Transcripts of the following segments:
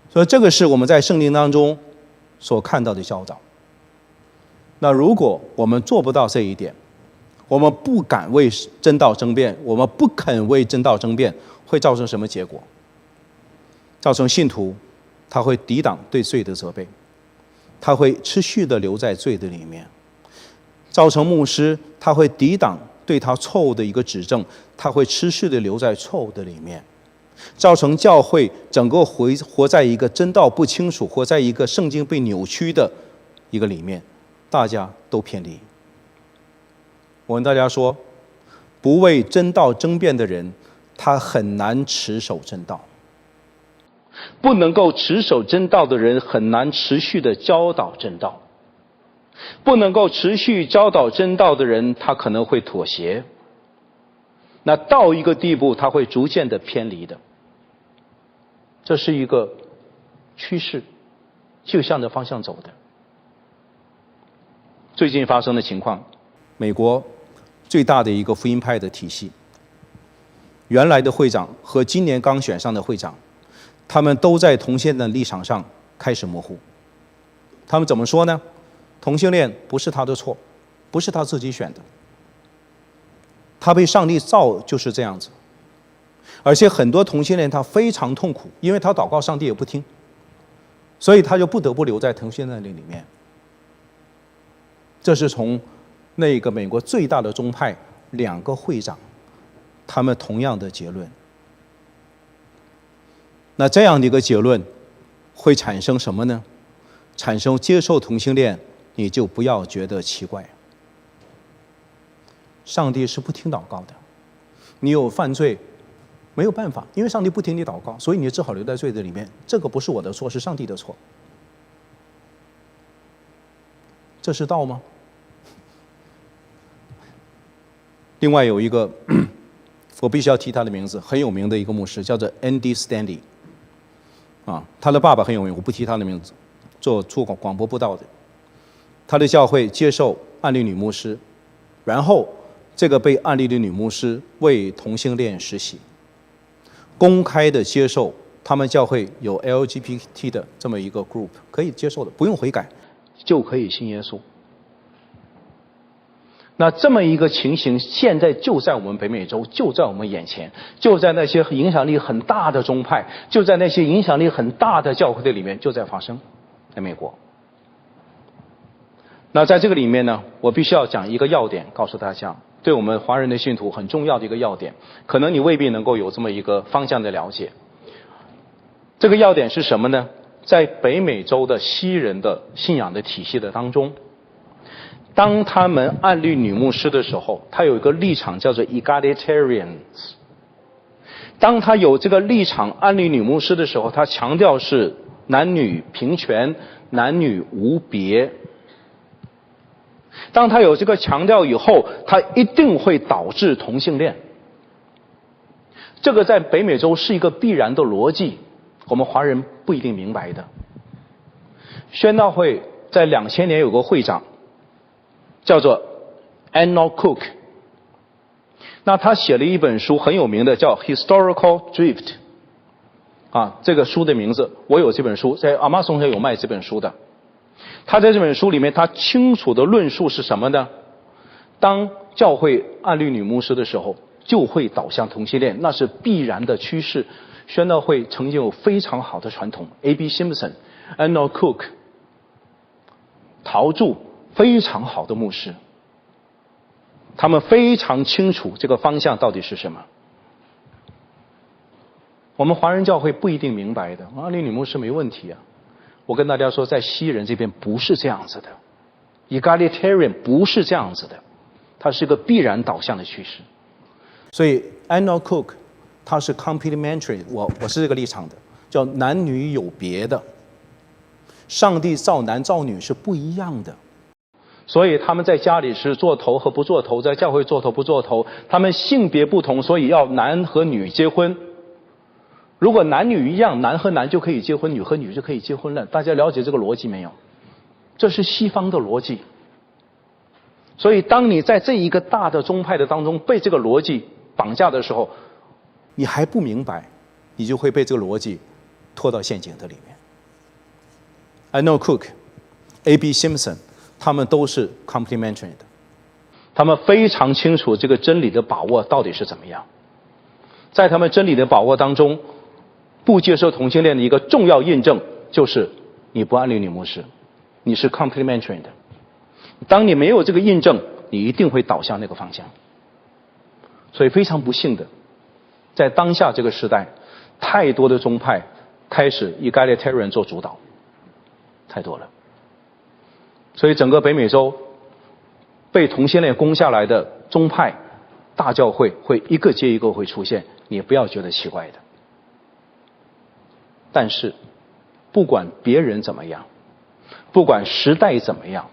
所以这个是我们在圣经当中所看到的教导。那如果我们做不到这一点，我们不敢为真道争辩，我们不肯为真道争辩，会造成什么结果？造成信徒他会抵挡对罪的责备，他会持续的留在罪的里面；造成牧师他会抵挡对他错误的一个指正，他会持续的留在错误的里面；造成教会整个活在一个真道不清楚，活在一个圣经被扭曲的一个里面，大家都偏离。我跟大家说，不为真道争辩的人，他很难持守真道。不能够持守真道的人，很难持续的教导真道。不能够持续教导真道的人，他可能会妥协。那到一个地步，他会逐渐的偏离的。这是一个趋势，就向着方向走的。最近发生的情况，美国最大的一个福音派的体系，原来的会长和今年刚选上的会长，他们都在同性的立场上开始模糊。他们怎么说呢？同性恋不是他的错，不是他自己选的，他被上帝造就是这样子。而且很多同性恋他非常痛苦，因为他祷告上帝也不听，所以他就不得不留在同性恋里面。这是从那个美国最大的宗派2个会长他们同样的结论。那这样的一个结论会产生什么呢？产生接受同性恋，你就不要觉得奇怪。上帝是不听祷告的，你有犯罪没有办法，因为上帝不听你祷告，所以你只好留在罪的里面。这个不是我的错，是上帝的错。这是道吗？另外有一个我必须要提他的名字，很有名的一个牧师，叫做 Andy Stanley。他的爸爸很有名，我不提他的名字，做广播布道的。他的教会接受案例女牧师，然后这个被案例的女牧师为同性恋实习，公开的接受他们教会有 LGBT 的这么一个 group， 可以接受的，不用悔改就可以信耶稣。那这么一个情形，现在就在我们北美洲，就在我们眼前，就在那些影响力很大的宗派，就在那些影响力很大的教会的里面，就在发生，在美国。那在这个里面呢，我必须要讲一个要点，告诉大家，对我们华人的信徒很重要的一个要点，可能你未必能够有这么一个方向的了解。这个要点是什么呢？在北美洲的西人的信仰的体系的当中，当他们案例女牧师的时候，他有一个立场叫做 egalitarians。 当他有这个立场案例女牧师的时候，他强调是男女平权，男女无别。当他有这个强调以后，他一定会导致同性恋。这个在北美洲是一个必然的逻辑，我们华人不一定明白的。宣道会在2000年有个会长叫做 Enoch Cook， 那他写了一本书很有名的，叫 Historical Drift。 这个书的名字我有这本书，在 Amazon 上有卖这本书的。他在这本书里面，他清楚的论述是什么呢？当教会案例女牧师的时候，就会导向同性恋，那是必然的趋势。宣道会曾经有非常好的传统 ，A.B. Simpson、Enoch Cook、陶铸，非常好的牧师，他们非常清楚这个方向到底是什么。我们华人教会不一定明白的，案例女牧师没问题啊。我跟大家说，在西人这边不是这样子的 ，egalitarian 不是这样子的，它是个必然导向的趋势。所以 Enoch Cook 他是 complementary， 我是这个立场的，叫男女有别的，上帝造男造女是不一样的。所以他们在家里是做头和不做头，在教会做头不做头，他们性别不同，所以要男和女结婚。如果男女一样，男和男就可以结婚，女和女就可以结婚了。大家了解这个逻辑没有？这是西方的逻辑。所以当你在这一个大的宗派的当中被这个逻辑绑架的时候，你还不明白，你就会被这个逻辑拖到陷阱的里面。Arnold Cook、A.B. Simpson， 他们都是 complementary 的，他们非常清楚这个真理的把握到底是怎么样。在他们真理的把握当中，不接受同性恋的一个重要印证就是你不按律女牧师，你是 complementary 的。当你没有这个印证，你一定会导向那个方向。所以非常不幸的，在当下这个时代，太多的宗派开始以 egalitarian 做主导，太多了。所以整个北美洲被同性恋攻下来的宗派大教会会一个接一个会出现，你不要觉得奇怪的。但是不管别人怎么样，不管时代怎么样，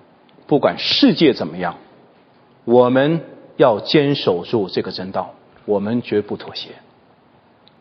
不管世界怎么样，我们要坚守住这个真道，我们绝不妥协。